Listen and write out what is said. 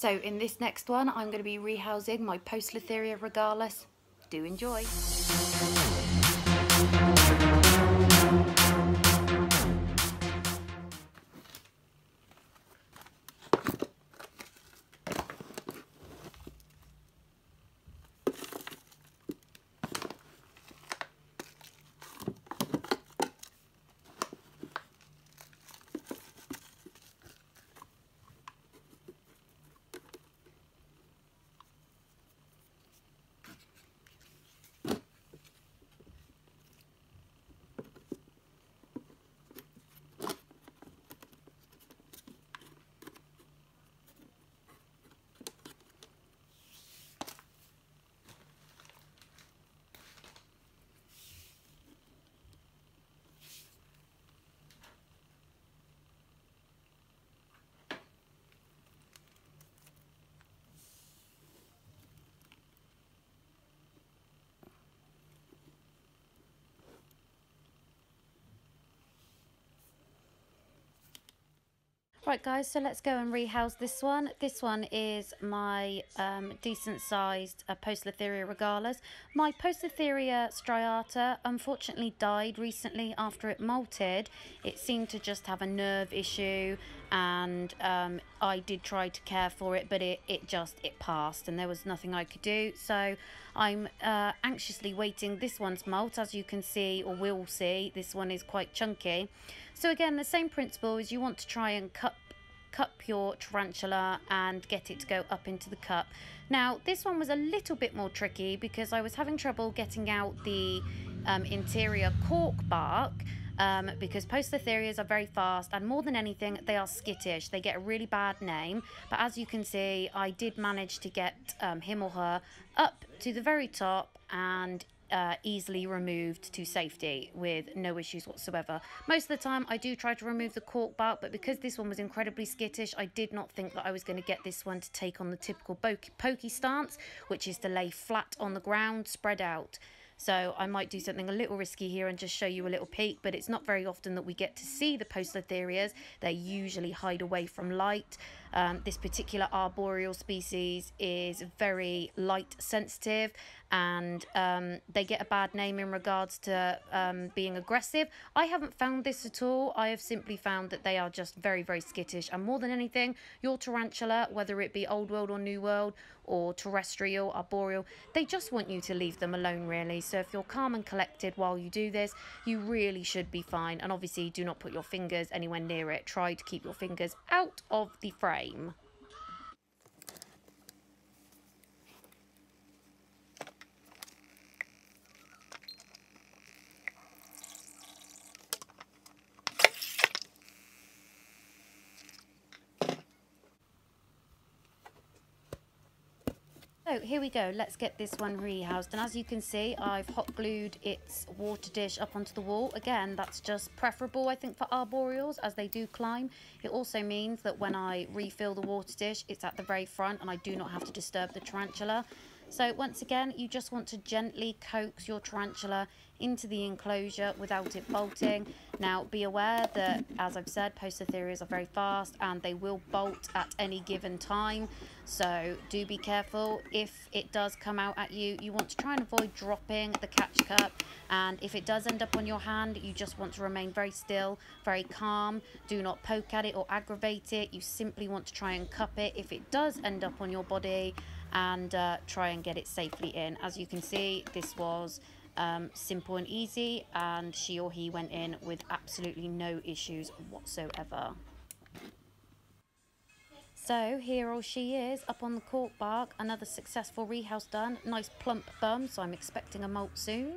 So in this next one, I'm going to be rehousing my poecilotheria regalis. Do enjoy. Right guys, so let's go and rehouse this one. This one is my decent sized poecilotheria regalis. My poecilotheria striata unfortunately died recently after it molted. It seemed to just have a nerve issue, and I did try to care for it, but it passed and there was nothing I could do. So I'm anxiously waiting this one's molt. As you can see, or will see, this one is quite chunky. So again, the same principle is you want to try and cup your tarantula and get it to go up into the cup. Now this one was a little bit more tricky because I was having trouble getting out the interior cork bark, because poecilotherias are very fast, and more than anything they are skittish. They get a really bad name, but as you can see, I did manage to get him or her up to the very top and easily removed to safety with no issues whatsoever. Most of the time I do try to remove the cork bark, but because this one was incredibly skittish, I did not think that I was going to get this one to take on the typical pokey stance, which is to lay flat on the ground, spread out. So I might do something a little risky here and just show you a little peek, but it's not very often that we get to see the poecilotherias. They usually hide away from light. This particular arboreal species is very light sensitive, and they get a bad name in regards to being aggressive. I haven't found this at all. I have simply found that they are just very, very skittish, and more than anything, your tarantula, whether it be old world or new world or terrestrial, arboreal, they just want you to leave them alone, really. So if you're calm and collected while you do this, you really should be fine. And obviously do not put your fingers anywhere near it. Try to keep your fingers out of the frame. So here we go, let's get this one rehoused, and as you can see, I've hot glued its water dish up onto the wall. Again, that's just preferable, I think, for arboreals, as they do climb. It also means that when I refill the water dish, it's at the very front and I do not have to disturb the tarantula. So once again, you just want to gently coax your tarantula into the enclosure without it bolting. Now be aware that, as I've said, poecilotherias are very fast and they will bolt at any given time. So do be careful. If it does come out at you, you want to try and avoid dropping the catch cup. And if it does end up on your hand, you just want to remain very still, very calm. Do not poke at it or aggravate it. You simply want to try and cup it if it does end up on your body, and try and get it safely in. As you can see, this was simple and easy, and she or he went in with absolutely no issues whatsoever. So here all she is, up on the cork bark. Another successful rehouse done. Nice plump bum, so I'm expecting a molt soon.